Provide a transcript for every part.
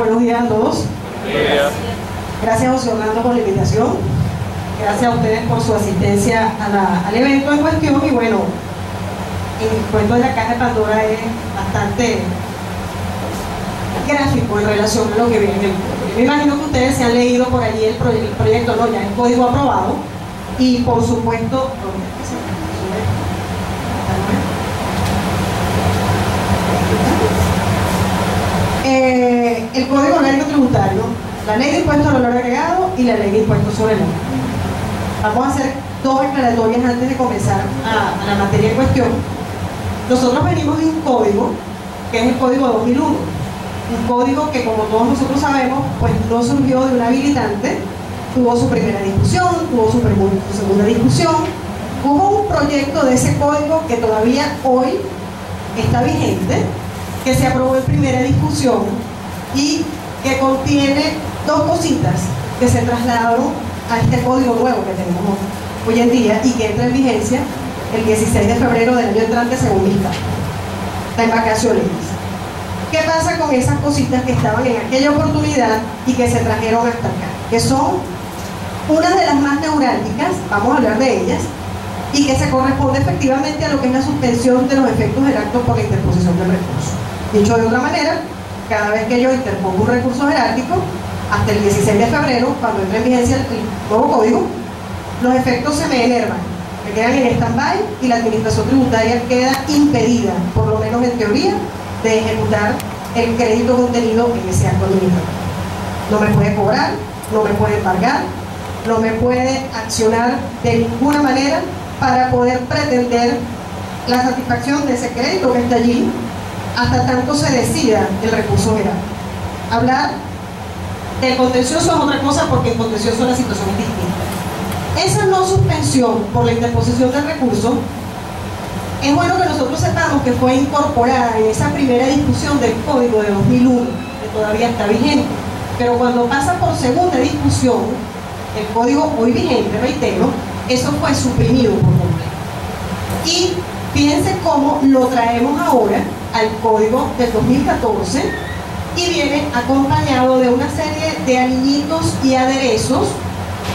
buenos días a todos. Gracias, José Orlando, por la invitación. Gracias a ustedes por su asistencia al evento en cuestión. Y bueno, el cuento de la caja de Pandora es bastante gráfico en relación a lo que viene en el código. Me imagino que ustedes se han leído por allí el proyecto, no, ya el código aprobado. Y por supuesto, el Código Orgánico Tributario, la Ley de Impuestos al Valor Agregado y la Ley de Impuestos sobre la Renta. Vamos a hacer dos aclaratorias antes de comenzar a la materia en cuestión. Nosotros venimos de un código, que es el Código 2001, un código que, como todos nosotros sabemos, pues no surgió de un habilitante, tuvo su primera discusión, tuvo su segunda discusión, hubo un proyecto de ese código que todavía hoy está vigente, que se aprobó en primera discusión y que contiene dos cositas que se trasladaron a este código nuevo que tenemos hoy en día y que entra en vigencia el 16 de febrero del año entrante según mi cálculo. La embarcación X. ¿Qué pasa con esas cositas que estaban en aquella oportunidad y que se trajeron hasta acá? Que son una de las más neurálgicas, vamos a hablar de ellas, y que se corresponde efectivamente a lo que es la suspensión de los efectos del acto por la interposición del recurso. Dicho de otra manera, cada vez que yo interpongo un recurso jerárquico, hasta el 16 de febrero, cuando entre en vigencia el nuevo código, los efectos se me enervan, me quedan en stand-by y la administración tributaria queda impedida, por lo menos en teoría, de ejecutar el crédito contenido en ese acto administrativo. No me puede cobrar, no me puede embargar, no me puede accionar de ninguna manera para poder pretender la satisfacción de ese crédito que está allí hasta tanto se decida el recurso general. Hablar del contencioso es otra cosa, porque en contencioso la situación es distinta. Esa no suspensión por la interposición del recurso, es bueno que nosotros sepamos que fue incorporada en esa primera discusión del código de 2001, que todavía está vigente, pero cuando pasa por segunda discusión, el código hoy vigente, reitero, eso fue suprimido por completo. Y fíjense cómo lo traemos ahora al código del 2014 y viene acompañado de una serie de aliñitos y aderezos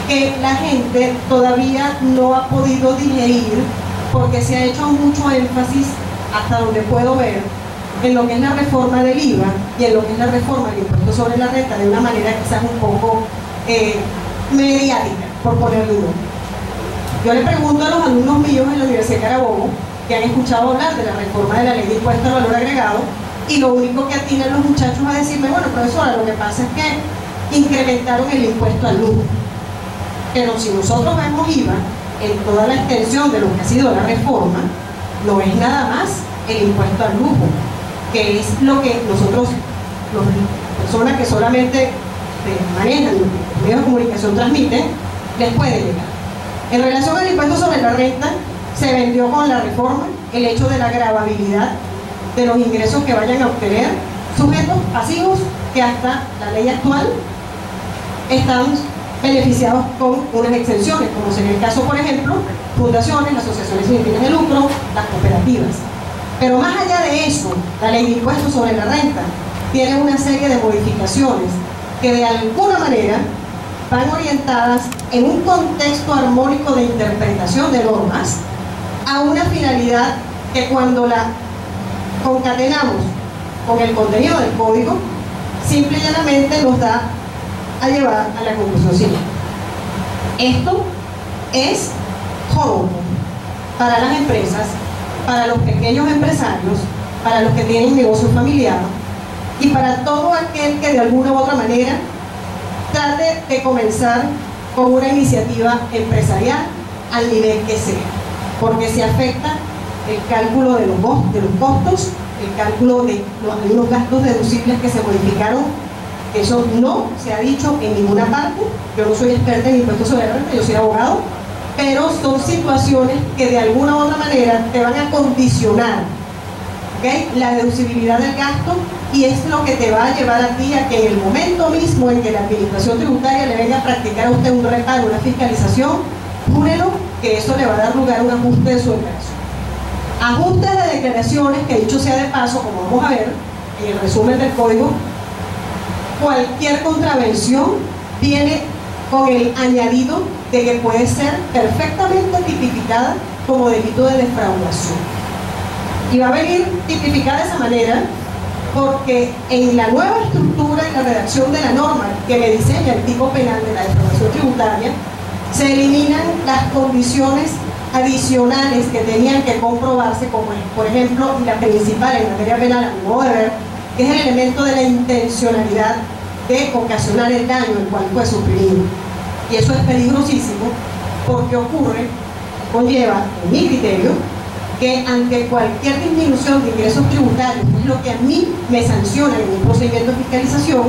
que la gente todavía no ha podido digerir, porque se ha hecho mucho énfasis, hasta donde puedo ver, en lo que es la reforma del IVA y en lo que es la reforma del impuesto sobre la renta, de una manera quizás un poco mediática, por ponerlo uno. Yo le pregunto a los alumnos míos en la Universidad de Carabobo que han escuchado hablar de la reforma de la Ley de Impuesto al Valor Agregado, y lo único que atienden los muchachos a decirme: bueno, profesora, lo que pasa es que incrementaron el impuesto al lujo. Pero si nosotros vemos IVA en toda la extensión de lo que ha sido la reforma, no es nada más el impuesto al lujo, que es lo que nosotros, las personas que solamente manejan los medios de comunicación transmiten, les puede llegar. En relación al impuesto sobre la renta, se vendió con la reforma el hecho de la gravabilidad de los ingresos que vayan a obtener sujetos pasivos que hasta la ley actual están beneficiados con unas exenciones, como sería el caso, por ejemplo, fundaciones, asociaciones sin fines de lucro, las cooperativas. Pero más allá de eso, la ley de impuestos sobre la renta tiene una serie de modificaciones que de alguna manera van orientadas en un contexto armónico de interpretación de normas a una finalidad que, cuando la concatenamos con el contenido del código, simple y llanamente nos da a llevar a la conclusión siguiente. Esto es joropo para las empresas, para los pequeños empresarios, para los que tienen negocio familiar y para todo aquel que de alguna u otra manera trate de comenzar con una iniciativa empresarial al nivel que sea, porque se afecta el cálculo de los costos, el cálculo de algunos gastos deducibles que se modificaron. Eso no se ha dicho en ninguna parte. Yo no soy experta en impuestos sobre la renta, yo soy abogado, pero son situaciones que de alguna u otra manera te van a condicionar, ¿okay?, la deducibilidad del gasto, y es lo que te va a llevar a ti a que en el momento mismo en que la administración tributaria le venga a practicar a usted un reparo, una fiscalización, júrelo que eso le va a dar lugar a un ajuste de su declaración. Ajustes de declaraciones que, dicho sea de paso, como vamos a ver en el resumen del código, cualquier contravención viene con el añadido de que puede ser perfectamente tipificada como delito de defraudación. Y va a venir tipificada de esa manera porque en la nueva estructura y la redacción de la norma que me diseña el tipo penal de la defraudación tributaria, se eliminan las condiciones adicionales que tenían que comprobarse, como por ejemplo, y la principal en materia penal, a mi modo de ver, que es el elemento de la intencionalidad de ocasionar el daño el cual fue suprimido. Y eso es peligrosísimo porque conlleva, en mi criterio, que ante cualquier disminución de ingresos tributarios, que es lo que a mí me sanciona en un procedimiento de fiscalización,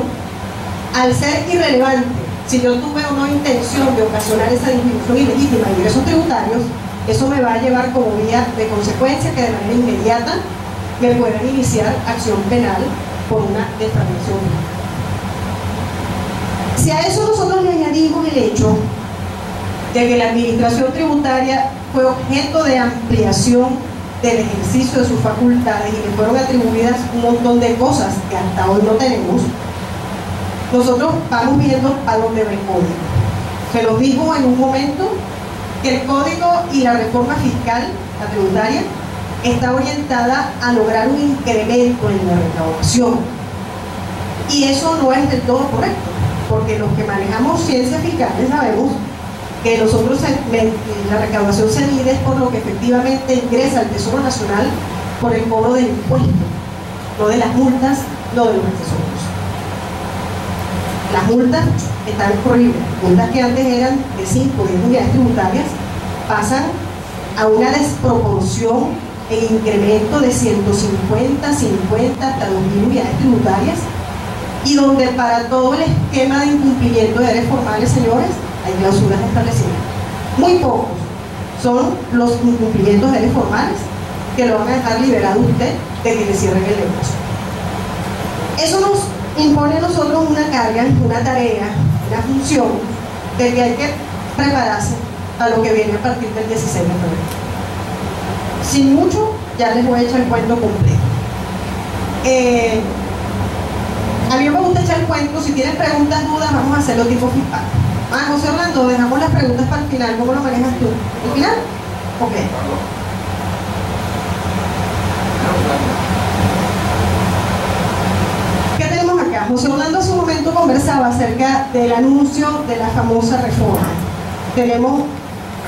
al ser irrelevante si yo tuve o no intención de ocasionar esa disminución ilegítima de ingresos tributarios, eso me va a llevar como vía de consecuencia que de manera inmediata me puedan iniciar acción penal por una defraudación. Si a eso nosotros le añadimos el hecho de que la administración tributaria fue objeto de ampliación del ejercicio de sus facultades y le fueron atribuidas un montón de cosas que hasta hoy no tenemos, nosotros vamos viendo a dónde va el código. Se los dijo en un momento que el código y la reforma fiscal, la tributaria, está orientada a lograr un incremento en la recaudación. Y eso no es del todo correcto, porque los que manejamos ciencias fiscales sabemos que nosotros la recaudación se mide por lo que efectivamente ingresa al Tesoro Nacional por el cobro del impuesto, no de las multas, no de los accesorios. Las multas están horribles. Multas que antes eran de 5 o 10 unidades tributarias pasan a una desproporción en incremento de 150, 50 hasta 2.000 unidades tributarias, y donde para todo el esquema de incumplimiento de deberes formales, señores, hay clausuras establecidas. Muy pocos son los incumplimientos de deberes formales que lo van a dejar liberado usted de que le cierren el negocio. Eso nos impone a nosotros una carga, una tarea, una función de que hay que prepararse a lo que viene a partir del 16 de febrero. Sin mucho, ya les voy a echar el cuento completo. A mí me gusta echar el cuento. Si tienen preguntas, dudas, vamos a hacerlo tipo feedback. José Orlando, dejamos las preguntas para el final. ¿Cómo lo manejas tú? ¿El final? Ok. ¿Qué tenemos acá? José Orlando hace un momento conversaba acerca del anuncio de la famosa reforma. Tenemos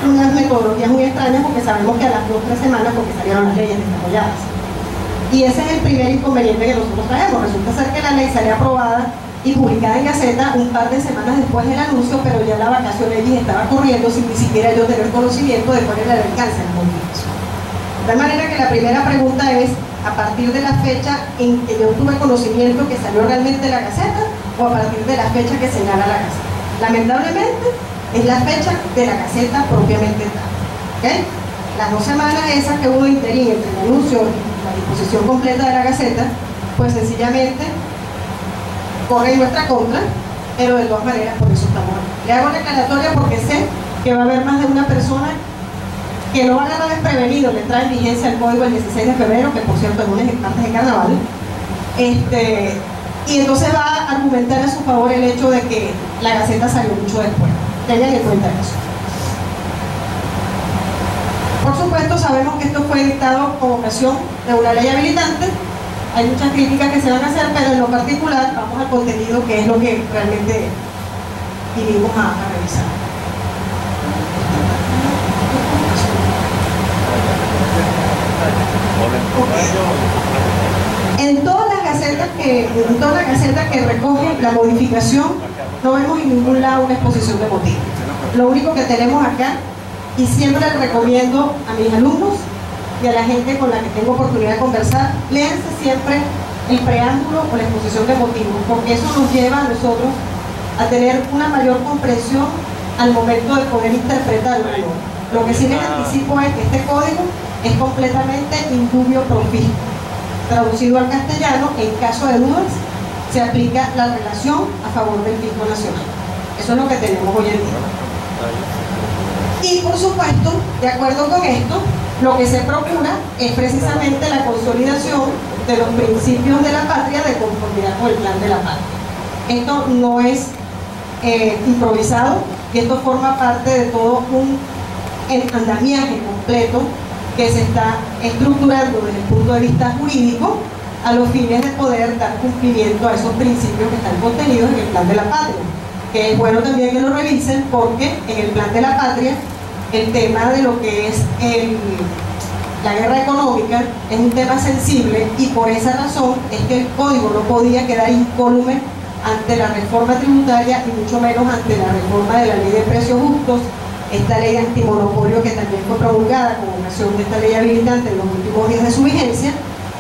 unas metodologías muy extrañas porque sabemos que a las 2 o 3 semanas porque salieron las leyes desarrolladas. Y ese es el primer inconveniente que nosotros traemos. Resulta ser que la ley sale aprobada y publicada en Gaceta un par de semanas después del anuncio, pero ya la vacación allí estaba corriendo sin ni siquiera yo tener conocimiento de cuál era el alcance de la modificación. De tal manera que la primera pregunta es, ¿a partir de la fecha en que yo tuve conocimiento que salió realmente la Gaceta o a partir de la fecha que señala la Gaceta? Lamentablemente es la fecha de la Gaceta propiamente tal. ¿Okay? Las 2 semanas esas que hubo interín entre el anuncio y la disposición completa de la Gaceta, pues sencillamente corre en nuestra contra, pero de todas maneras por eso estamos aquí. Le hago la aclaratoria porque sé que va a haber más de una persona que no va a agarrar desprevenido, le trae en vigencia el código el 16 de febrero, que por cierto es lunes antes de carnaval, y entonces va a argumentar a su favor el hecho de que la Gaceta salió mucho después. Tengan en cuenta eso. Por supuesto, sabemos que esto fue dictado como ocasión de una ley habilitante. Hay muchas críticas que se van a hacer, pero en lo particular vamos al contenido, que es lo que realmente vinimos a revisar. En todas las gacetas que recogen la modificación, no vemos en ningún lado una exposición de motivos. Lo único que tenemos acá, y siempre les recomiendo a mis alumnos y a la gente con la que tengo oportunidad de conversar, léanse siempre el preámbulo o la exposición de motivos, porque eso nos lleva a nosotros a tener una mayor comprensión al momento de poder interpretar una norma. Lo que sí les anticipo es que este código es completamente indubio pro fisco. Traducido al castellano, en caso de dudas, se aplica la relación a favor del fisco nacional. Eso es lo que tenemos hoy en día. Y por supuesto, de acuerdo con esto, lo que se procura es precisamente la consolidación de los principios de la patria de conformidad con el plan de la patria. Esto no es improvisado, y esto forma parte de todo un andamiaje completo que se está estructurando desde el punto de vista jurídico a los fines de poder dar cumplimiento a esos principios que están contenidos en el Plan de la Patria, que es bueno también que lo revisen, porque en el Plan de la Patria el tema de lo que es la guerra económica es un tema sensible, y por esa razón es que el código no podía quedar incólume ante la reforma tributaria, y mucho menos ante la reforma de la ley de precios justos, esta ley antimonopolio que también fue promulgada con ocasión de esta ley habilitante en los últimos días de su vigencia.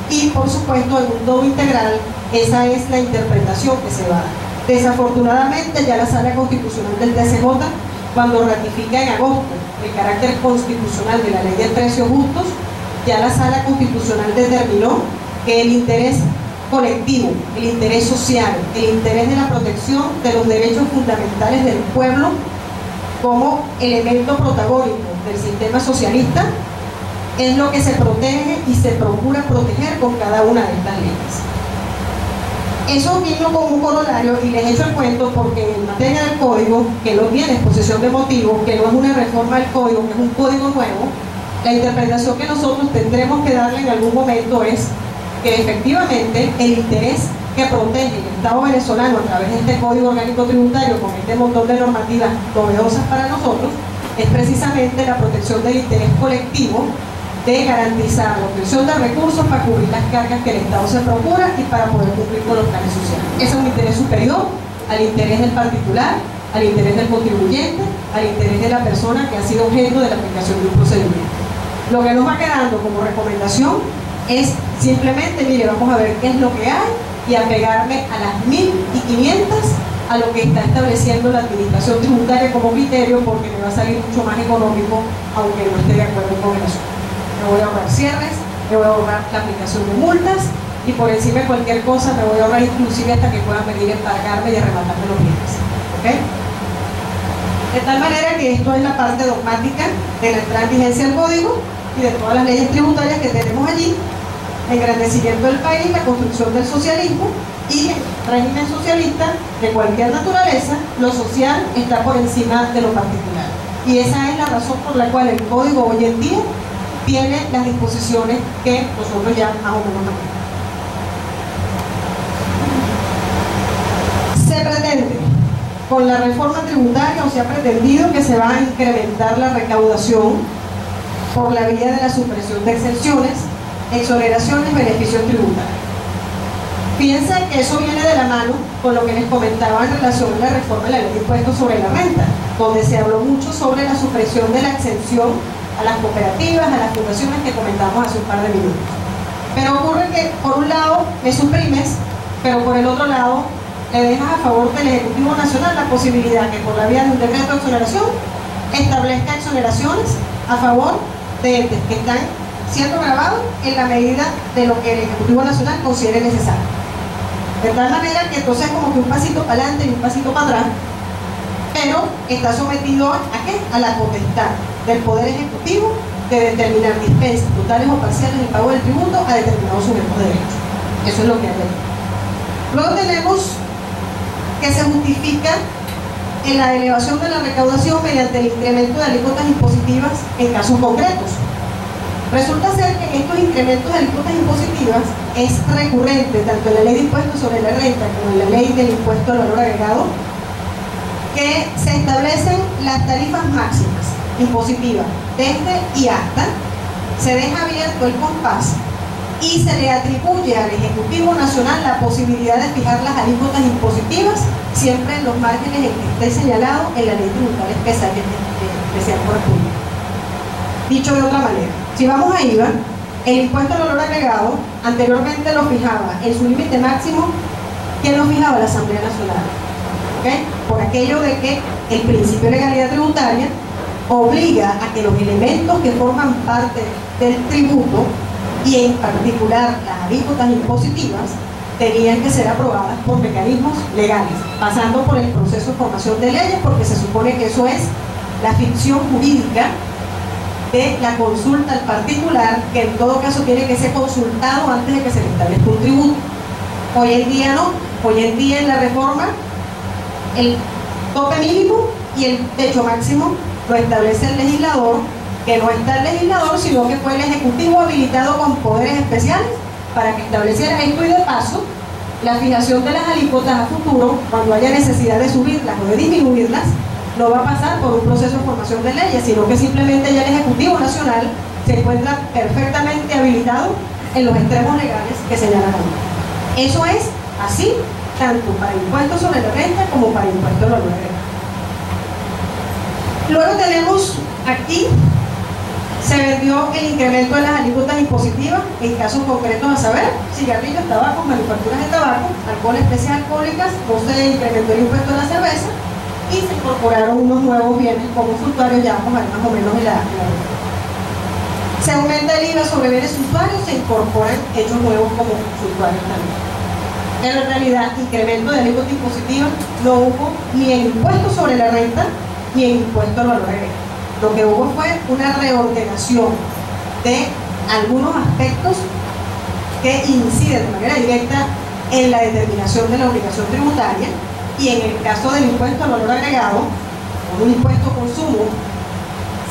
Y por supuesto, en un todo integral, esa es la interpretación que se va a dar. Desafortunadamente, ya la Sala Constitucional del TCJ, cuando ratifica en agosto el carácter constitucional de la ley de precios justos, ya la Sala Constitucional determinó que el interés colectivo, el interés social, el interés de la protección de los derechos fundamentales del pueblo como elemento protagónico del sistema socialista es lo que se protege y se procura proteger con cada una de estas leyes. Eso vino como un corolario, y les echo el cuento porque en materia del código, que no tiene exposición de motivos, que no es una reforma del código, que es un código nuevo, la interpretación que nosotros tendremos que darle en algún momento es que efectivamente el interés que protege el Estado venezolano a través de este Código Orgánico Tributario, con este montón de normativas novedosas para nosotros, es precisamente la protección del interés colectivo, de garantizar la obtención de recursos para cubrir las cargas que el Estado se procura y para poder cumplir con los planes sociales. Ese es un interés superior al interés del particular, al interés del contribuyente, al interés de la persona que ha sido objeto de la aplicación de un procedimiento. Lo que nos va quedando como recomendación es simplemente, mire, vamos a ver qué es lo que hay y apegarme a las 1500 a lo que está estableciendo la administración tributaria como criterio, porque me va a salir mucho más económico, aunque no esté de acuerdo con el asunto. Me voy a ahorrar cierres, me voy a ahorrar la aplicación de multas, y por encima de cualquier cosa me voy a ahorrar inclusive hasta que puedan venir a embargarme y arrematarme los bienes. ¿Okay? De tal manera que esto es la parte dogmática de la entrada en vigencia del código y de todas las leyes tributarias que tenemos allí: engrandecimiento del país, la construcción del socialismo y el régimen socialista de cualquier naturaleza. Lo social está por encima de lo particular, y esa es la razón por la cual el código hoy en día tiene las disposiciones que nosotros ya más o menos manejamos. Se pretende con la reforma tributaria, o se ha pretendido que se va a incrementar la recaudación por la vía de la supresión de exenciones, exoneraciones, beneficios tributarios. Fíjense que eso viene de la mano con lo que les comentaba en relación a la reforma de la ley de impuestos sobre la renta, donde se habló mucho sobre la supresión de la exención a las cooperativas, a las fundaciones, que comentamos hace un par de minutos. Pero ocurre que por un lado me suprimes, pero por el otro lado le dejas a favor del Ejecutivo Nacional la posibilidad que por la vía de un decreto de exoneración establezca exoneraciones a favor de entes que están siendo gravados en la medida de lo que el Ejecutivo Nacional considere necesario. De tal manera que entonces es como que un pasito para adelante y un pasito para atrás, pero está sometido ¿a qué? A la potestad del Poder Ejecutivo de determinar dispensas totales o parciales del pago del tributo a determinados sujetos de derecho. Eso es lo que hay ahí. Luego tenemos que se justifica en la elevación de la recaudación mediante el incremento de alícuotas impositivas en casos concretos. Resulta ser que estos incrementos de alícuotas impositivas es recurrente tanto en la ley de impuestos sobre la renta como en la ley del impuesto al valor agregado, que se establecen las tarifas máximas impositivas desde y hasta, se deja abierto el compás y se le atribuye al Ejecutivo Nacional la posibilidad de fijar las alícuotas impositivas siempre en los márgenes en que esté señalado en la ley tributaria especial correspondiente. Dicho de otra manera, si vamos a IVA, el impuesto al valor agregado anteriormente lo fijaba en su límite máximo. ¿Quién lo fijaba? La Asamblea Nacional. ¿Okay? Por aquello de que el principio de legalidad tributaria obliga a que los elementos que forman parte del tributo, y en particular las alícuotas impositivas, tenían que ser aprobadas por mecanismos legales, pasando por el proceso de formación de leyes, porque se supone que eso es la ficción jurídica de la consulta al particular, que en todo caso tiene que ser consultado antes de que se le establezca un tributo. Hoy en día no, Hoy en día en la reforma, el tope mínimo y el techo máximo lo establece el legislador, que no está el legislador, sino que fue el Ejecutivo habilitado con poderes especiales para que estableciera esto, y de paso, la fijación de las alícuotas a futuro, cuando haya necesidad de subirlas o de disminuirlas, no va a pasar por un proceso de formación de leyes, sino que simplemente ya el Ejecutivo Nacional se encuentra perfectamente habilitado en los extremos legales que señalan ahí. Eso es así, tanto para el impuesto sobre la renta como para el impuesto de valor agregado. Luego tenemos aquí, se vendió el incremento de las alícuotas impositivas en casos concretos, a saber, cigarrillos, tabaco, manufacturas de tabaco, alcohol, especies alcohólicas. No se incrementó el impuesto de la cerveza y se incorporaron unos nuevos bienes como suntuarios, ya vamos a ver más o menos en la se aumenta el IVA sobre bienes suntuarios, se incorporan hechos nuevos como suntuarios también. En realidad, incremento de alícuota impositiva no hubo ni en impuesto sobre la renta ni en impuesto al valor agregado. Lo que hubo fue una reordenación de algunos aspectos que inciden de manera directa en la determinación de la obligación tributaria, y en el caso del impuesto al valor agregado, o un impuesto consumo,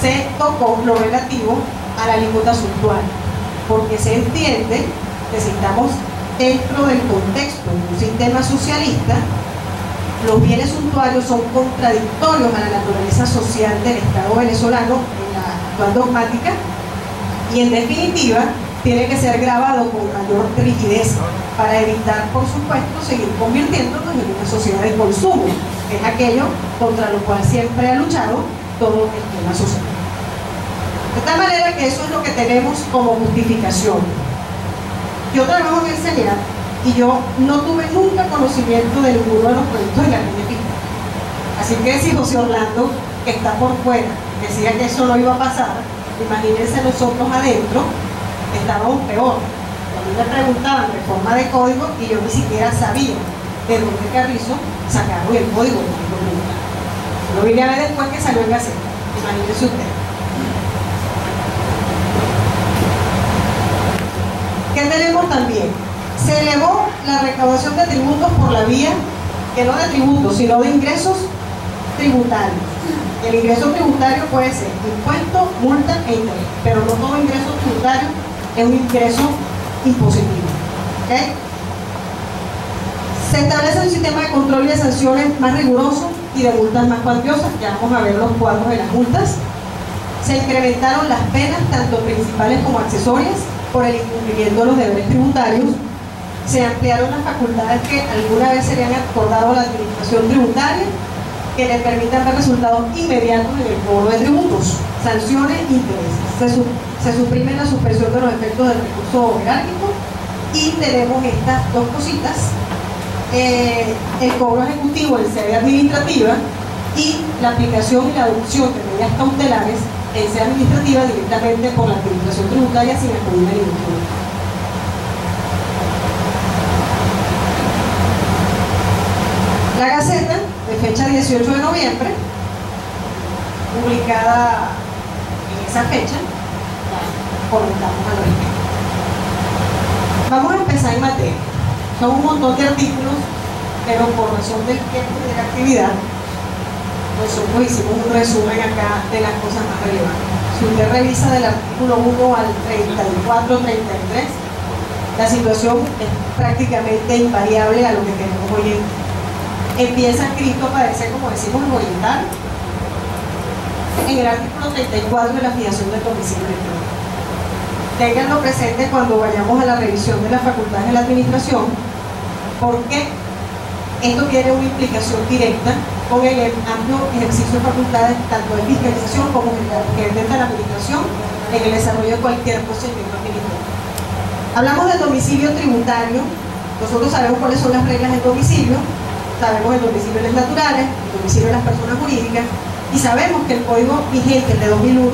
se tocó lo relativo a la alícuota suntuaria, porque se entiende que si estamos dentro del contexto de un sistema socialista, los bienes suntuarios son contradictorios a la naturaleza social del Estado venezolano en la actual dogmática, y en definitiva tiene que ser grabado con mayor rigidez para evitar, por supuesto, seguir convirtiéndonos en una sociedad de consumo, que es aquello contra lo cual siempre ha luchado todo el tema social. De tal manera que eso es lo que tenemos como justificación. Yo trabajo en el CENIAT y yo no tuve nunca conocimiento de ninguno de los proyectos de la ley de fiscal. Así que si José Orlando, que está por fuera, decía que eso no iba a pasar, imagínense nosotros adentro, estábamos peor. A mí me preguntaban reforma de código y yo ni siquiera sabía de dónde Carrizo sacaron el código. Lo vine a ver después que salió en Gaceta. Imagínense ustedes. ¿Qué tenemos también? Se elevó la recaudación de tributos por la vía, que no de tributos, sino de ingresos tributarios. El ingreso tributario puede ser impuesto, multa e interés, pero no todo ingreso tributario es un ingreso impositivo. ¿Okay? Se establece un sistema de control y de sanciones más riguroso y de multas más cuantiosas. Ya vamos a ver los cuadros de las multas. Se incrementaron las penas, tanto principales como accesorias, por el incumplimiento de los deberes tributarios. Se ampliaron las facultades que alguna vez se le han acordado a la administración tributaria, que le permitan ver resultados inmediatos en el cobro de tributos, sanciones e intereses. Se suprime la suspensión de los efectos del recurso jerárquico, y tenemos estas dos cositas: el cobro ejecutivo en sede administrativa y la aplicación y la adopción de medidas cautelares en sede administrativa directamente por la administración tributaria sin acudir a ningún tribunal. La Gaceta, de fecha 18 de noviembre, publicada en esa fecha, comentamos al respecto. Vamos a empezar en materia. Son un montón de artículos, pero por razón del tiempo y de la actividad, nosotros hicimos un resumen acá de las cosas más relevantes. Si usted revisa del artículo 1 al 34, 33, la situación es prácticamente invariable a lo que tenemos hoy en día. Empieza escrito, parece, como decimos, oriental, en el artículo 34 de la fijación del domicilio electrónico. Ténganlo presente cuando vayamos a la revisión de las facultades de la administración, porque esto tiene una implicación directa con el amplio ejercicio de facultades, tanto de fiscalización como que dentro de la administración, en el desarrollo de cualquier procedimiento administrativo. Hablamos del domicilio tributario. Nosotros sabemos cuáles son las reglas del domicilio, sabemos el domicilio de las naturales, el domicilio de las personas jurídicas, y sabemos que el código vigente, el de 2001,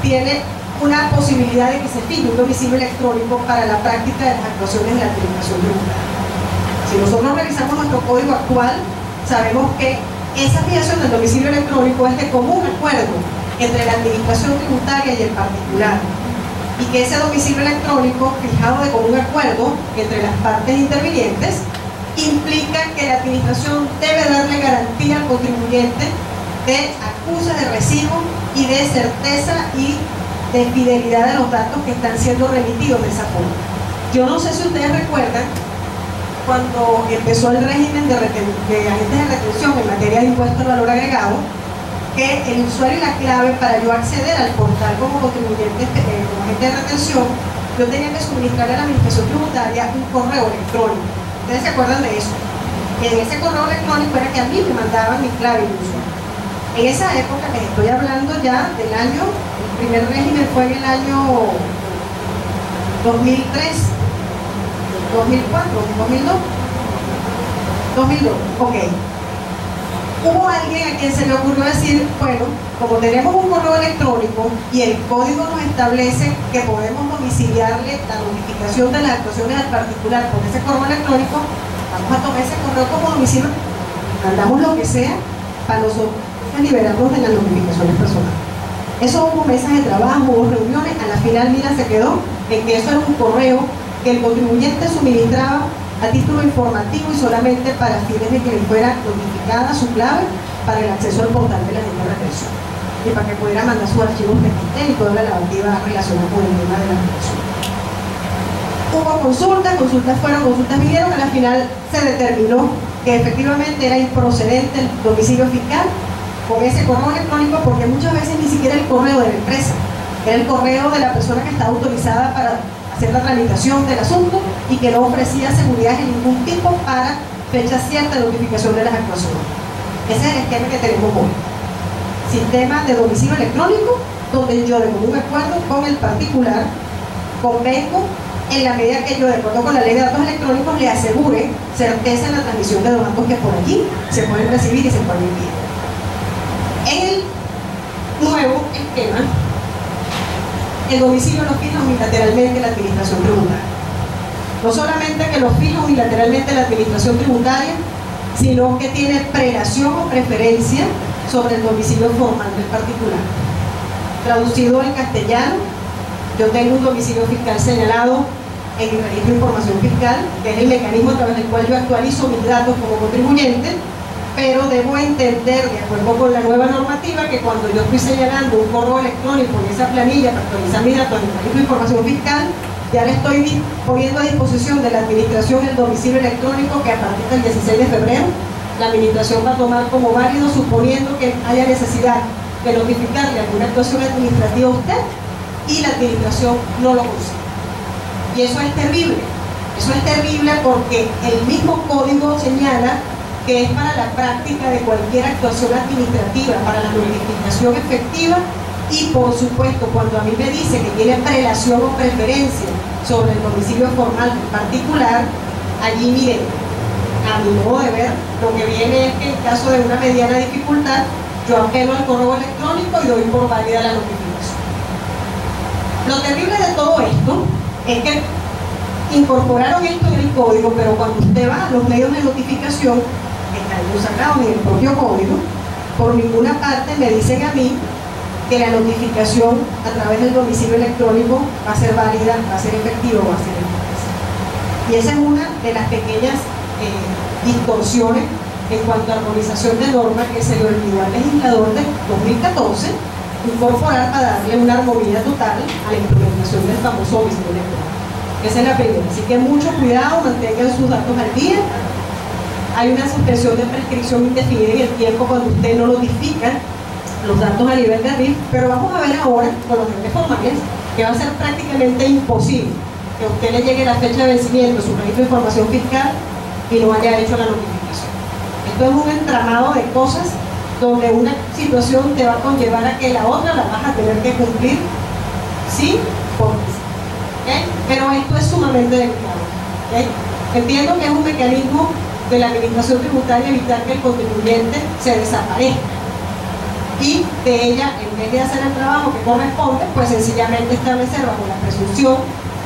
tiene una posibilidad de que se fije un domicilio electrónico para la práctica de las actuaciones de la administración tributaria. Si nosotros revisamos nuestro código actual, sabemos que esa fijación del domicilio electrónico es de común acuerdo entre la administración tributaria y el particular, y que ese domicilio electrónico, fijado de común acuerdo entre las partes intervinientes, implica que la administración debe darle garantía al contribuyente de acusas de recibo y de certeza y de fidelidad de los datos que están siendo remitidos de esa forma. Yo no sé si ustedes recuerdan cuando empezó el régimen de agentes de retención en materia de impuesto al valor agregado, que el usuario y la clave para yo acceder al portal como contribuyente, como agente de retención, yo tenía que suministrarle a la administración tributaria un correo electrónico. ¿Ustedes se acuerdan de eso? Y en ese correo electrónico era que a mí me mandaban mi clave y mi usuario. En esa época, les estoy hablando ya del año, el primer régimen fue en el año 2003, 2004, 2002, 2002, ok. Hubo alguien a quien se le ocurrió decir, bueno, como tenemos un correo electrónico y el código nos establece que podemos domiciliarle la notificación de las actuaciones al particular con ese correo electrónico, vamos a tomar ese correo como domicilio, mandamos lo que sea para nosotros liberarnos de las notificaciones personales. Eso hubo mesas de trabajo, hubo reuniones, a la final mira se quedó en que eso era un correo que el contribuyente suministraba a título informativo y solamente para fines de que le fuera notificada su clave para el acceso al portal de la agente de retención y para que pudiera mandar sus archivos de y toda la lavativa relacionada con el tema de la retención. Hubo consultas fueron, consultas vinieron, a la final se determinó que efectivamente era improcedente el domicilio fiscal con ese correo electrónico, porque muchas veces ni siquiera el correo de la empresa, era el correo de la persona que estaba autorizada para hacer la tramitación del asunto y que no ofrecía seguridad de ningún tipo para fecha cierta de notificación de las actuaciones. Ese es el esquema que tenemos hoy. Sistema de domicilio electrónico, donde yo de común acuerdo con el particular convengo en la medida que yo, de acuerdo con la ley de datos electrónicos, le asegure certeza en la transmisión de los datos que por aquí se pueden recibir y se pueden enviar. En el nuevo esquema, el domicilio lo fija unilateralmente la administración tributaria. No solamente que lo fija unilateralmente la administración tributaria, sino que tiene prelación o preferencia sobre el domicilio formal del particular. Traducido al castellano, yo tengo un domicilio fiscal señalado en el registro de información fiscal, que es el mecanismo a través del cual yo actualizo mis datos como contribuyente, pero debo entender, de acuerdo con la nueva normativa, que cuando yo estoy señalando un correo electrónico en esa planilla para actualizar mis datos en el registro de información fiscal, ya le estoy poniendo a disposición de la administración el domicilio electrónico que a partir del 16 de febrero la administración va a tomar como válido, suponiendo que haya necesidad de notificarle alguna actuación administrativa a usted y la administración no lo consigue. Y eso es terrible. Eso es terrible porque el mismo código señala que es para la práctica de cualquier actuación administrativa, para la notificación efectiva y, por supuesto, cuando a mí me dice que tiene prelación o preferencia sobre el domicilio formal en particular, allí miren, a mi modo de ver, lo que viene es que en caso de una mediana dificultad, yo apelo al correo electrónico y doy por válida la notificación. Lo terrible de todo esto es que incorporaron esto en el código, pero cuando usted va a los medios de notificación, están sacados en el propio código, por ninguna parte me dicen a mí que la notificación a través del domicilio electrónico va a ser válida, va a ser efectiva o va a ser eficaz. Y esa es una de las pequeñas distorsiones en cuanto a armonización de normas que se le olvidó al legislador de 2014 incorporar para darle una armonía total a la implementación del famoso domicilio electrónico. Esa es la primera. Así que mucho cuidado, mantengan sus datos al día. Hay una suspensión de prescripción indefinida en el tiempo cuando usted no notifica los datos a nivel de RIF, pero vamos a ver ahora con los entes formales que va a ser prácticamente imposible que a usted le llegue la fecha de vencimiento de su registro de información fiscal y no haya hecho la notificación. Esto es un entramado de cosas donde una situación te va a conllevar a que la otra la vas a tener que cumplir sí porque sí. ¿Okay? Pero esto es sumamente delicado. ¿Okay? Entiendo que es un mecanismo de la administración tributaria evitar que el contribuyente se desaparezca y de ella, en vez de hacer el trabajo que corresponde, pues sencillamente establecer bajo la presunción: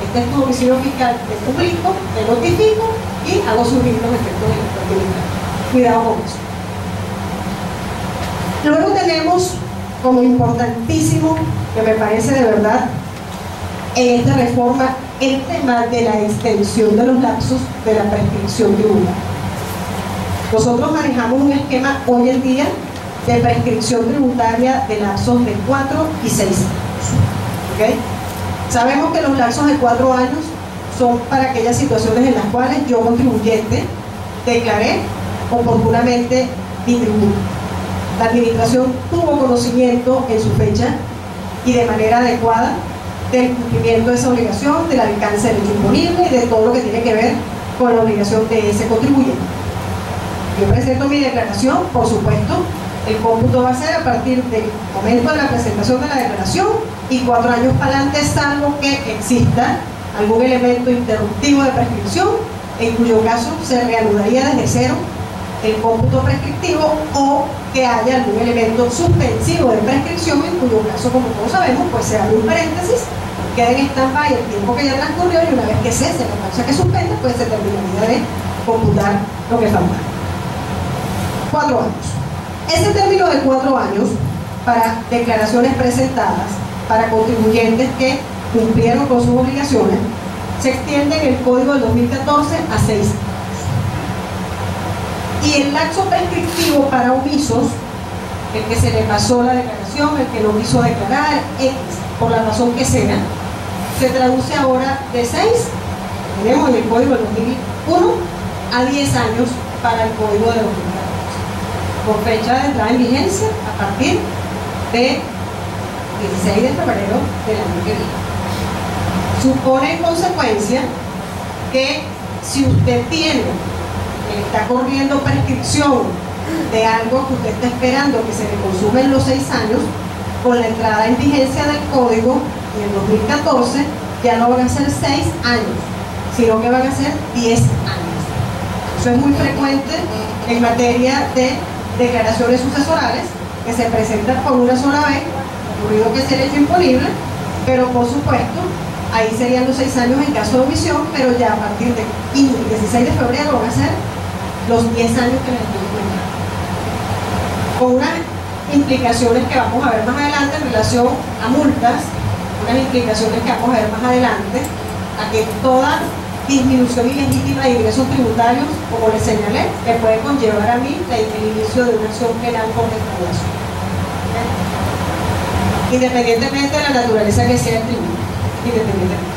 este es tu domicilio fiscal, te publico, te notifico y hago surgir los efectos del impuesto administrativo. Cuidado con eso. Luego tenemos como importantísimo, que me parece de verdad, en esta reforma, el tema de la extensión de los lapsos de la prescripción tributaria. Nosotros manejamos un esquema hoy en día de prescripción tributaria de lapsos de 4 y 6 años. ¿Okay? Sabemos que los lapsos de 4 años son para aquellas situaciones en las cuales yo, contribuyente, declaré oportunamente mi tributo. La administración tuvo conocimiento en su fecha y de manera adecuada del cumplimiento de esa obligación, del alcance del hecho imponible y de todo lo que tiene que ver con la obligación de ese contribuyente. Yo presento mi declaración, por supuesto, el cómputo va a ser a partir del momento de la presentación de la declaración y 4 años para adelante, salvo que exista algún elemento interruptivo de prescripción, en cuyo caso se reanudaría desde cero el cómputo prescriptivo, o que haya algún elemento suspensivo de prescripción, en cuyo caso, como todos sabemos, pues se abre un paréntesis, queda en stand-by el tiempo que ya transcurrió y una vez que cese la causa que suspende, pues se terminaría de computar lo que falta. 4 años. Ese término de 4 años para declaraciones presentadas para contribuyentes que cumplieron con sus obligaciones se extiende en el Código del 2014 a 6 años. Y el lapso prescriptivo para omisos, el que se le pasó la declaración, el que no quiso declarar, X, por la razón que sea, se traduce ahora de 6, tenemos en el Código del 2001, a 10 años para el Código de 2014, con fecha de entrada en vigencia a partir de 16 de febrero del año que viene. Supone en consecuencia que si usted está corriendo prescripción de algo que usted está esperando que se le consume en los 6 años, con la entrada en vigencia del código en el 2014 ya no van a ser 6 años, sino que van a ser 10 años. Eso es muy frecuente en materia de declaraciones sucesorales que se presentan por una sola vez, ocurrido que es el hecho imponible, pero por supuesto ahí serían los 6 años en caso de omisión, pero ya a partir del 16 de febrero van a ser los 10 años que les estoy comentando, con unas implicaciones que vamos a ver más adelante en relación a multas, unas implicaciones que vamos a ver más adelante, a que toda disminución ilegítima de ingresos tributarios, como les señalé, me puede conllevar a mí el inicio de una acción penal por defraudación, independientemente de la naturaleza que sea el tributo, independientemente.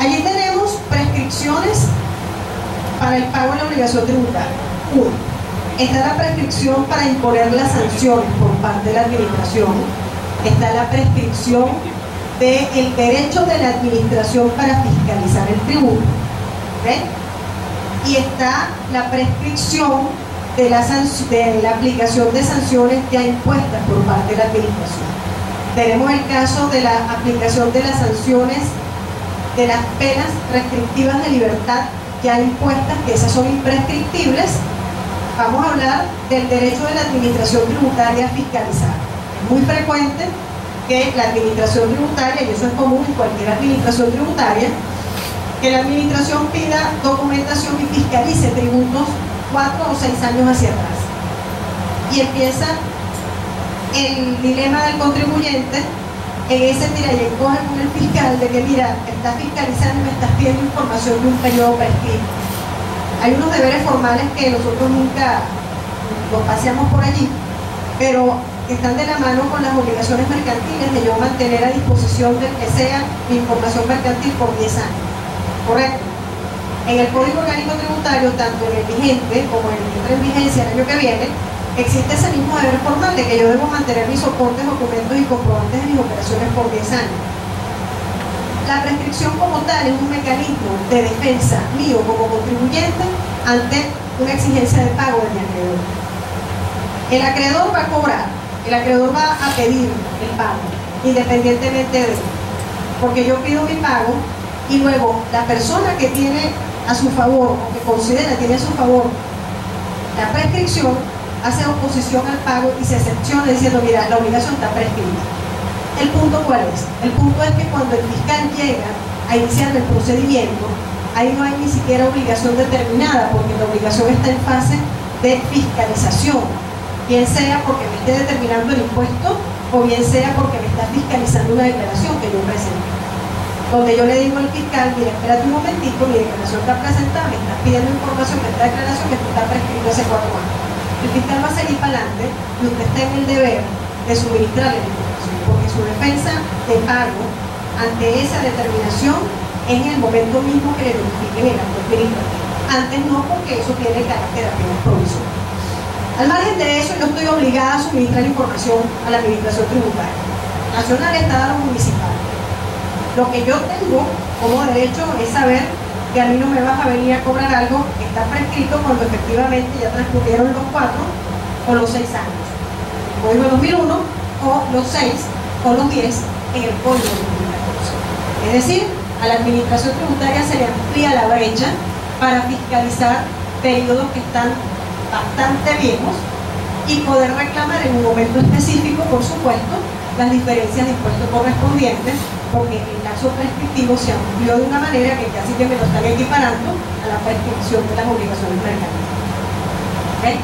Allí tenemos prescripciones para el pago de la obligación tributaria. 1. Está la prescripción para imponer las sanciones por parte de la administración. Está la prescripción del derecho de la administración para fiscalizar el tributo. ¿Okay? Y está la prescripción de la aplicación de sanciones ya impuestas por parte de la administración. Tenemos el caso de la aplicación de las sanciones de las penas restrictivas de libertad ya impuestas, que esas son imprescriptibles. Vamos a hablar del derecho de la administración tributaria a fiscalizar. Es muy frecuente que la administración tributaria, y eso es común en cualquier administración tributaria, que la administración pida documentación y fiscalice tributos 4 o 6 años hacia atrás. Y empieza el dilema del contribuyente en ese tira y encoge con el fiscal de que, mira, estás fiscalizando y me estás pidiendo información de un periodo prescrito. Hay unos deberes formales que nosotros nunca los paseamos por allí, pero están de la mano con las obligaciones mercantiles de yo mantener a disposición del que sea mi información mercantil por 10 años. ¿Correcto? En el Código Orgánico Tributario, tanto en el vigente como en el que entra en vigencia el año que viene, existe ese mismo deber formal de que yo debo mantener mis soportes, documentos y comprobantes de mis operaciones por 10 años. La prescripción como tal es un mecanismo de defensa mío como contribuyente ante una exigencia de pago de mi acreedor. El acreedor va a cobrar, el acreedor va a pedir el pago, independientemente de él, porque yo pido mi pago y luego la persona que tiene a su favor, o que considera tiene a su favor la prescripción, hace oposición al pago y se excepciona diciendo, mira, la obligación está prescrita. ¿El punto cuál es? El punto es que cuando el fiscal llega a iniciar el procedimiento, ahí no hay ni siquiera obligación determinada, porque la obligación está en fase de fiscalización, bien sea porque me esté determinando el impuesto o bien sea porque me está fiscalizando una declaración que yo presenté, donde yo le digo al fiscal, mira, espérate un momentito, mi declaración está presentada, me estás pidiendo información de esta declaración que está prescrita hace 4 años. El fiscal va a seguir para adelante y usted está en el deber de suministrarle la información, porque su defensa de pago ante esa determinación es en el momento mismo que le notifiquen el acto administrativo. Antes no, porque eso tiene carácter apenas provisorio. Al margen de eso, yo estoy obligada a suministrar información a la administración tributaria nacional, estatal o municipal. Lo que yo tengo como derecho es saber que a mí no me vas a venir a cobrar algo que está prescrito cuando efectivamente ya transcurrieron los 4 o los 6 años. El Código 2001 o los 6 o los 10 en el Código 2014. Es decir, a la administración tributaria se le amplía la brecha para fiscalizar periodos que están bastante viejos y poder reclamar en un momento específico, por supuesto, las diferencias de impuestos correspondientes, porque el lapso prescriptivo se amplió de una manera que casi que me lo están equiparando a la prescripción de las obligaciones mercantiles. ¿Okay?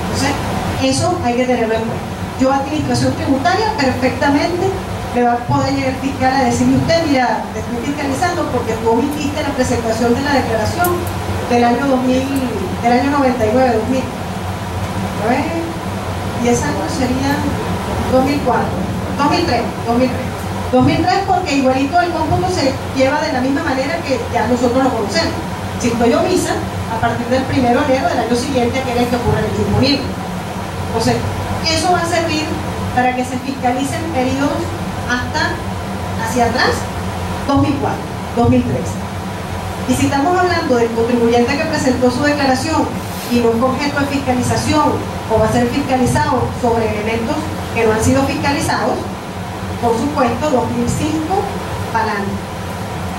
Entonces, eso hay que tenerlo en cuenta. Yo, administración tributaria, perfectamente me va a poder llegar el fiscal a decirle usted, mira, te estoy fiscalizando porque tú omitiste la presentación de la declaración del año 2000, del año 99, 2000. A ver, 10 años serían 2004, 2003 porque igualito el cómputo se lleva de la misma manera que ya nosotros lo conocemos. Si estoy omisa, a partir del 1 de enero del año siguiente, que es el que ocurre el hecho imponible. Entonces, eso va a servir para que se fiscalicen periodos hasta hacia atrás, 2004, 2003. Y si estamos hablando del contribuyente que presentó su declaración y no es objeto de fiscalización o va a ser fiscalizado sobre elementos que no han sido fiscalizados, por supuesto, 2005 para adelante.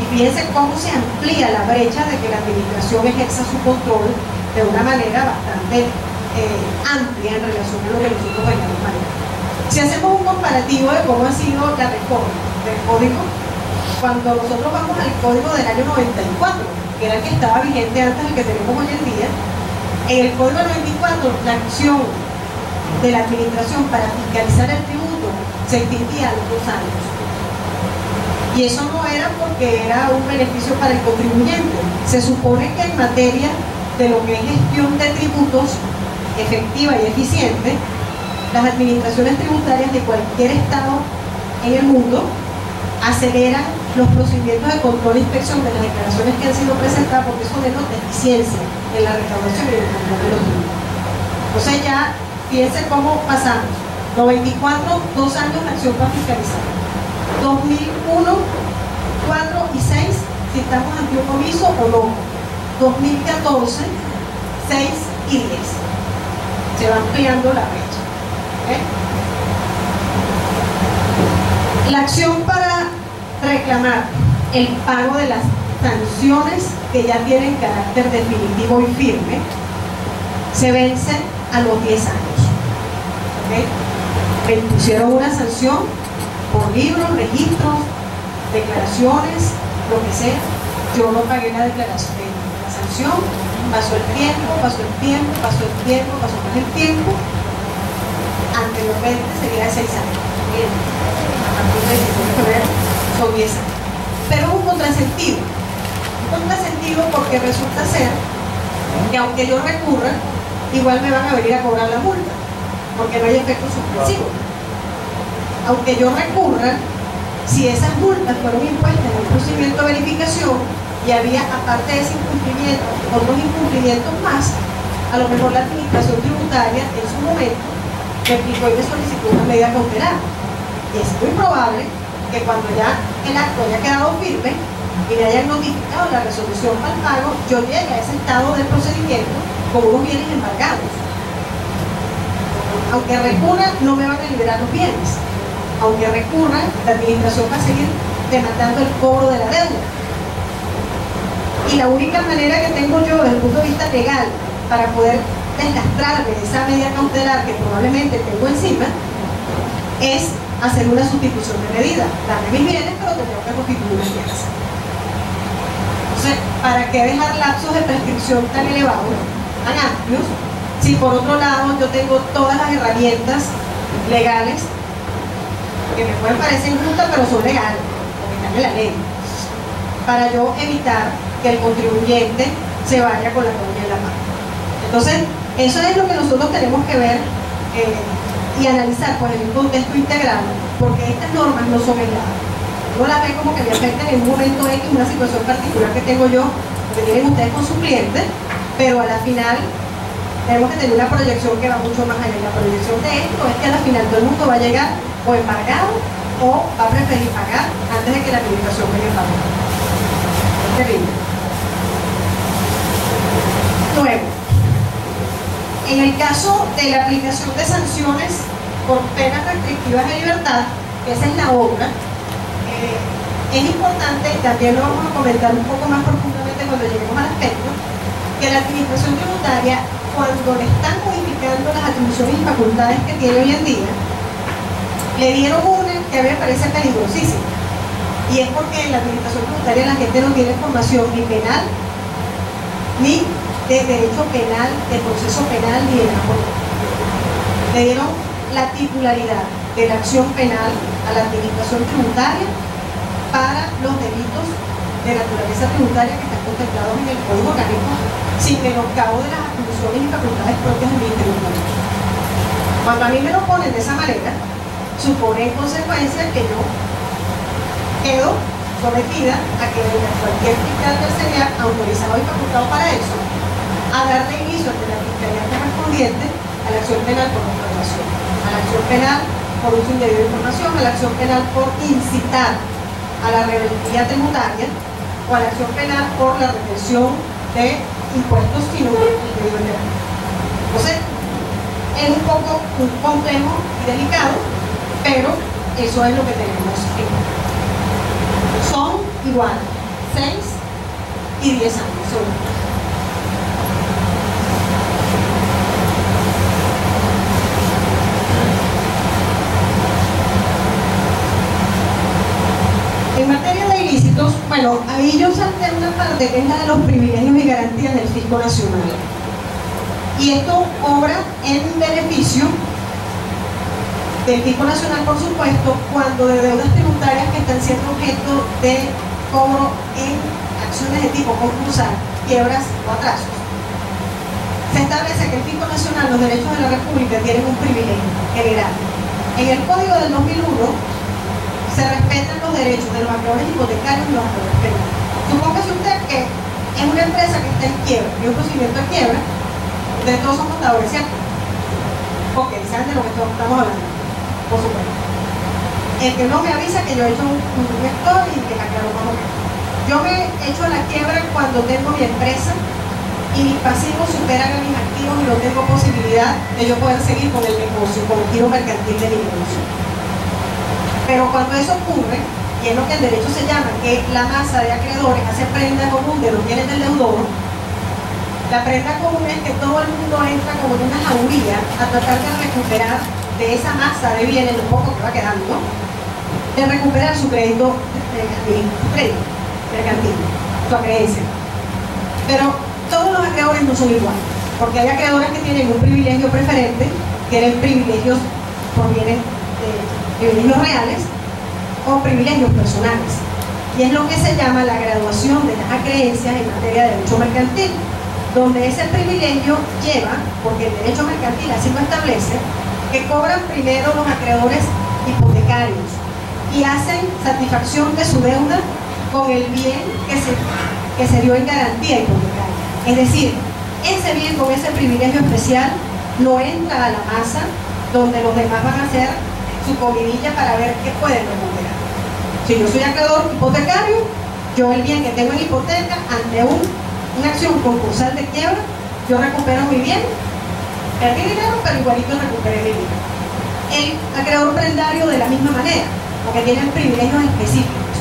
Y fíjense cómo se amplía la brecha de que la administración ejerza su control de una manera bastante amplia en relación a lo que nosotros venimos manejando. Si hacemos un comparativo de cómo ha sido la reforma del código, cuando nosotros vamos al código del año 94, que era el que estaba vigente antes del que tenemos hoy en día, en el código 94 la acción de la administración para fiscalizar el tributo se extinguía a los 2 años. Y eso no era porque era un beneficio para el contribuyente. Se supone que en materia de lo que es gestión de tributos efectiva y eficiente, las administraciones tributarias de cualquier estado en el mundo aceleran los procedimientos de control e inspección de las declaraciones que han sido presentadas, porque eso denota eficiencia en la recaudación y en el control de los tributos. Entonces ya, fíjense cómo pasamos. 94, 2 años de acción para fiscalizar. 2001, 4 y 6, si estamos ante un omiso o no. 2014, 6 y 10. Se va ampliando la brecha. La acción para reclamar el pago de las sanciones que ya tienen carácter definitivo y firme se vence a los 10 años. Me impusieron una sanción por libros, registros, declaraciones, lo que sea. Yo no pagué la declaración, la sanción, pasó el tiempo, pasó más el tiempo. Anteriormente sería de 6 años. A partir del 16 de febrero son 10 años. Pero es un contrasentido. Un contrasentido porque resulta ser que aunque yo recurra, igual me van a venir a cobrar la multa, porque no hay efecto suspensivo. Aunque yo recurra, si esas multas fueron impuestas en un procedimiento de verificación y había, aparte de ese incumplimiento, otros incumplimientos más, a lo mejor la administración tributaria en su momento me aplicó y me solicitó una medida cautelar. Y es muy probable que cuando ya el acto haya quedado firme y le hayan notificado la resolución para el pago, yo llegue a ese estado de procedimiento con unos bienes embargados. Aunque recurra, no me van a liberar los bienes. Aunque recurra, la administración va a seguir demandando el cobro de la deuda. Y la única manera que tengo yo desde el punto de vista legal para poder deslastrarme de esa medida cautelar que probablemente tengo encima es hacer una sustitución de medida. Darme mis bienes, pero tengo que constituir una fianza. Entonces, ¿para qué dejar lapsos de prescripción tan elevados, tan amplios, si por otro lado yo tengo todas las herramientas legales que me pueden parecer injustas, pero son legales, porque están en la ley, para yo evitar que el contribuyente se vaya con la coña en la mano. Entonces, eso es lo que nosotros tenemos que ver y analizar pues, en un contexto integral, porque estas normas no son aisladas. No las ve como que me afectan en un momento X, una situación particular que tengo yo, que tienen ustedes con sus clientes, pero a la final tenemos que tener una proyección que va mucho más allá. La proyección de esto es que a la final todo el mundo va a llegar o embargado o va a preferir pagar antes de que la administración venga a pagar. Es terrible. Luego, en el caso de la aplicación de sanciones por penas restrictivas de libertad, que esa es la obra, es importante, también lo vamos a comentar un poco más profundamente cuando lleguemos al aspecto, que la administración tributaria, cuando le están modificando las atribuciones y facultades que tiene hoy en día, le dieron una que a mí me parece peligrosísima, y es porque en la administración tributaria la gente no tiene formación ni penal, ni de derecho penal, de proceso penal, ni de la política. Le dieron la titularidad de la acción penal a la administración tributaria para los delitos de naturaleza tributaria que están contemplados en el Código Orgánico, sin menoscabo de las atribuciones y facultades propias del Ministerio Público. Cuando a mí me lo ponen de esa manera, supone en consecuencia que yo quedo sometida a que venga cualquier fiscal del CENIAC autorizado y facultado para eso, a darle inicio ante la fiscalía correspondiente a la acción penal por defraudación, a la acción penal por uso indebido de información, a la acción penal por incitar a la rebeldía tributaria o a la acción penal por la retención de impuestos sin un indebido de la. Entonces, es un poco complejo y delicado, pero eso es lo que tenemos en cuenta. Son igual 6 y 10 años. En materia de ilícitos, bueno, ahí yo salté una parte que es la de los privilegios y garantías del Fisco Nacional. Y esto obra en beneficio del Fisco Nacional, por supuesto, cuando de deudas tributarias que están siendo objeto de cobro en acciones de tipo concursal, quiebras o atrasos. Se establece que el Fisco Nacional, los derechos de la República, tienen un privilegio general. En el Código del 2001 se respetan los derechos de los acreedores hipotecarios y los acreedores penales. Supóngase usted que es una empresa que está en quiebra, y un procedimiento de quiebra, ustedes todos son contadores, ¿cierto? Ok, saben de lo que estamos hablando, por supuesto. El que no me avisa que yo he hecho un lector y que aclaro más o menos. Yo me echo a la quiebra cuando tengo mi empresa y mis pasivos superan a mis activos y no tengo posibilidad de yo poder seguir con el negocio, con el giro mercantil de mi negocio. Pero cuando eso ocurre, y es lo que el derecho se llama, que la masa de acreedores hace prenda común de los bienes del deudor, la prenda común es que todo el mundo entra como en una jauría a tratar de recuperar de esa masa de bienes, lo poco que va quedando, de recuperar su crédito mercantil, su acreencia. Pero todos los acreedores no son iguales, porque hay acreedores que tienen un privilegio preferente, tienen privilegios por bienes privilegios reales o privilegios personales, y es lo que se llama la graduación de las acreencias en materia de derecho mercantil, donde ese privilegio lleva, porque el derecho mercantil así lo establece, que cobran primero los acreedores hipotecarios y hacen satisfacción de su deuda con el bien que se dio en garantía hipotecaria. Es decir, ese bien con ese privilegio especial no entra a la masa donde los demás van a hacer su comidilla para ver qué pueden recuperar. Si yo soy acreedor hipotecario, yo el bien que tengo en hipoteca ante una acción concursal de quiebra, yo recupero mi bien, perdí dinero, pero igualito recuperé mi bien. El acreedor prendario de la misma manera, porque tienen privilegios específicos.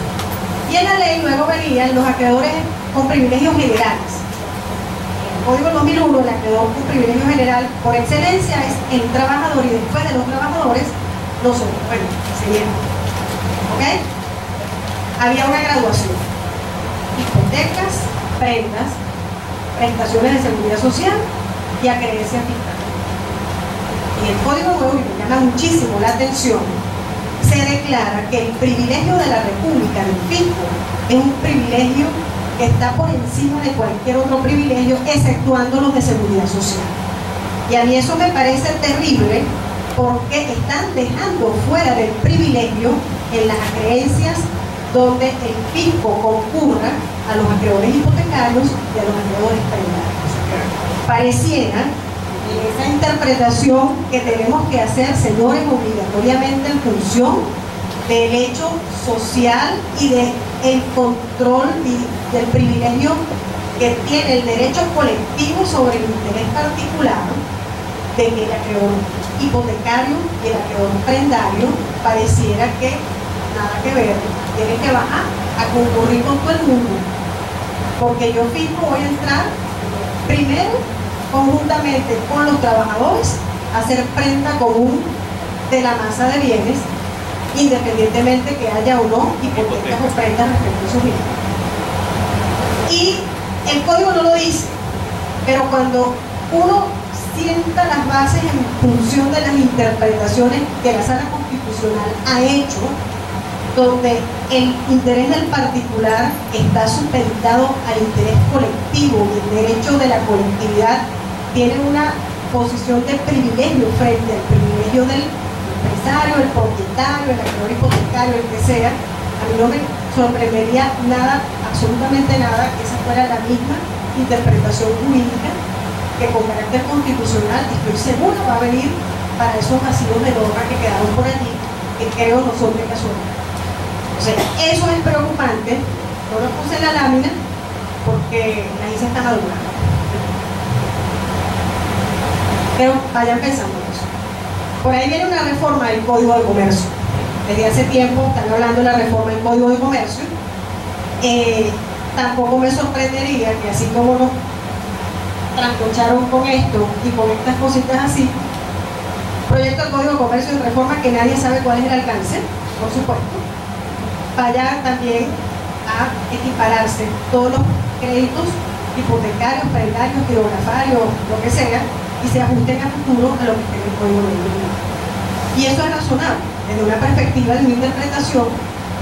Y en la ley luego venían los acreedores con privilegios generales. En el Código 2001, el acreedor con privilegio general por excelencia es el trabajador, y después de los trabajadores, nosotros, bueno, se lleva. ¿Ok? Había una graduación. Hipotecas, prendas, prestaciones de seguridad social y acreencias fiscales. En el Código Nuevo, y me llama muchísimo la atención, se declara que el privilegio de la República del fisco es un privilegio que está por encima de cualquier otro privilegio, exceptuando los de seguridad social. Y a mí eso me parece terrible, porque están dejando fuera del privilegio en las acreencias donde el fisco concurra a los acreedores hipotecarios y a los acreedores prendarios. Pareciera, en esa interpretación que tenemos que hacer, señores, obligatoriamente en función del hecho social y del control y del privilegio que tiene el derecho colectivo sobre el interés particular de que el acreedor hipotecario y el acreedor prendario pareciera que nada que ver, tienen que bajar a concurrir con todo el mundo, porque yo fijo voy a entrar primero conjuntamente con los trabajadores a hacer prenda común de la masa de bienes, independientemente que haya o no hipotecas o prendas respecto a sus bienes. Y el código no lo dice, pero cuando uno sienta las bases en función de las interpretaciones que la Sala Constitucional ha hecho, donde el interés del particular está supeditado al interés colectivo y el derecho de la colectividad tiene una posición de privilegio frente al privilegio del empresario, el propietario, el acreedor hipotecario, el que sea. A mí no me sorprendería nada, absolutamente nada, que esa fuera la misma interpretación jurídica que con carácter constitucional, estoy segura, va a venir para esos vacíos de norma que quedaron por allí, que creo no son de casualidad. O sea, eso es preocupante. No lo puse en la lámina porque la hice está madurando. Pero vayan pensando en eso. Por ahí viene una reforma del Código de Comercio. Desde hace tiempo están hablando de la reforma del Código de Comercio. Tampoco me sorprendería que así como nos trasnocharon con esto y con estas cositas así, proyecto del Código de Comercio de reforma que nadie sabe cuál es el alcance, por supuesto, vaya también a equipararse todos los créditos hipotecarios, prendarios, quirografarios, lo que sea, y se ajusten a futuro a lo que tiene el Código de Comercio. Y eso es razonable, desde una perspectiva de una interpretación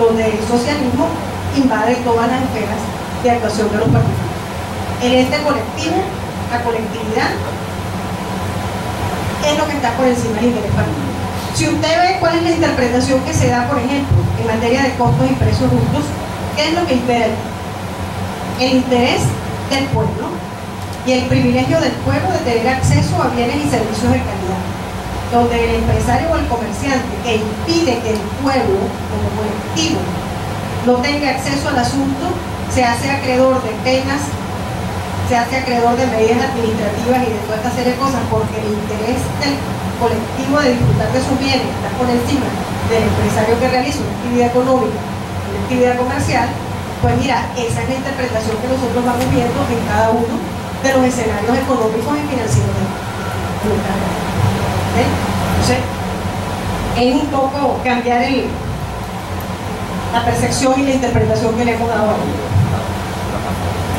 donde el socialismo invade todas las esferas de actuación de los particulares. El ente colectivo, la colectividad, es lo que está por encima del interés particular. Si usted ve cuál es la interpretación que se da, por ejemplo, en materia de costos y precios justos, ¿qué es lo que impera? El interés del pueblo y el privilegio del pueblo de tener acceso a bienes y servicios de calidad, donde el empresario o el comerciante que impide que el pueblo como colectivo no tenga acceso al asunto, se hace acreedor de penas, se hace acreedor de medidas administrativas y de toda esta serie de cosas, porque el interés del colectivo de disfrutar de sus bienes está por encima del empresario que realiza una actividad económica, una actividad comercial. Pues mira, esa es la interpretación que nosotros vamos viendo en cada uno de los escenarios económicos y financieros de nuestra realidad. Entonces, es un poco cambiar la percepción y la interpretación que le hemos dado ahora.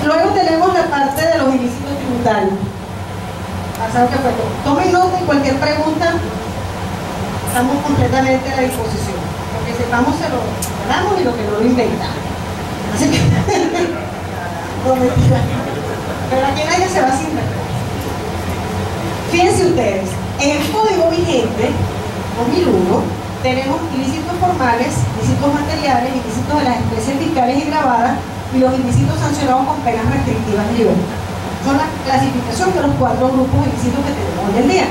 Luego tenemos la parte de los ilícitos tributarios. Pasado que fue todo. Tomen nota y cualquier pregunta, estamos completamente a la disposición. Lo que sepamos se lo damos y lo que no lo inventamos. Así que, no mentira. Pero aquí nadie se va sin respeto. Fíjense ustedes, en el código vigente 2001 tenemos ilícitos formales, ilícitos materiales, ilícitos de las especies fiscales y grabadas y los ilícitos sancionados con penas restrictivas de libertad. Son la clasificación de los 4 grupos de ilícitos que tenemos hoy en día.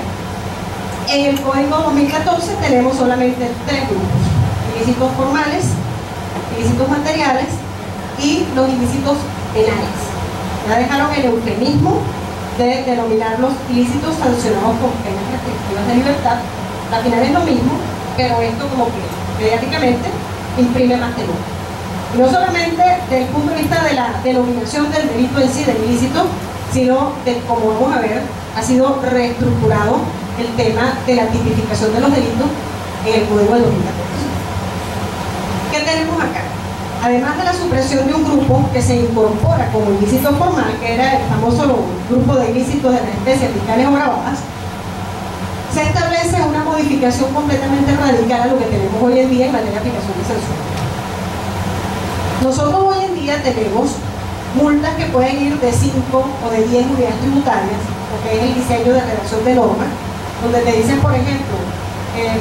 En el código 2014 tenemos solamente 3 grupos: ilícitos formales, ilícitos materiales y los ilícitos penales. Ya dejaron el eufemismo de denominar los ilícitos sancionados con penas restrictivas de libertad. Al final es lo mismo, pero esto como que mediáticamente imprime más temor. Y no solamente desde el punto de vista de la denominación del delito en sí, del ilícito, sino de, como vamos a ver, ha sido reestructurado el tema de la tipificación de los delitos en el Código de 2014. ¿Qué tenemos acá? Además de la supresión de un grupo que se incorpora como ilícito formal, que era el famoso grupo de ilícitos de las especies fiscales o grabadas, se establece una modificación completamente radical a lo que tenemos hoy en día en materia de aplicación de censura. Nosotros hoy en día tenemos multas que pueden ir de 5 o de 10 unidades tributarias, porque es el diseño de redacción de normas, donde te dicen, por ejemplo,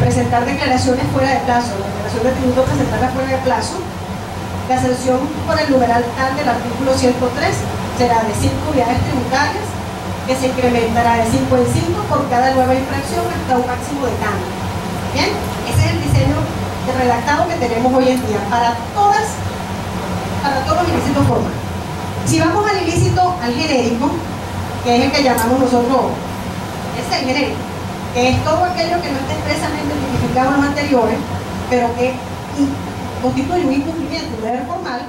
presentar declaraciones fuera de plazo, la declaración de tributo presentarla fuera de plazo. La sanción por el numeral tal del artículo 103 será de 5 unidades tributarias, que se incrementará de 5 en 5 por cada nueva infracción hasta un máximo de tanto. Bien, ese es el diseño de redactado que tenemos hoy en día para todos los ilícitos formales. Si vamos al ilícito, al genérico, que es el que llamamos nosotros, es el genérico, que es todo aquello que no está expresamente tipificado en los anteriores, pero que constituye un incumplimiento, un deber formal,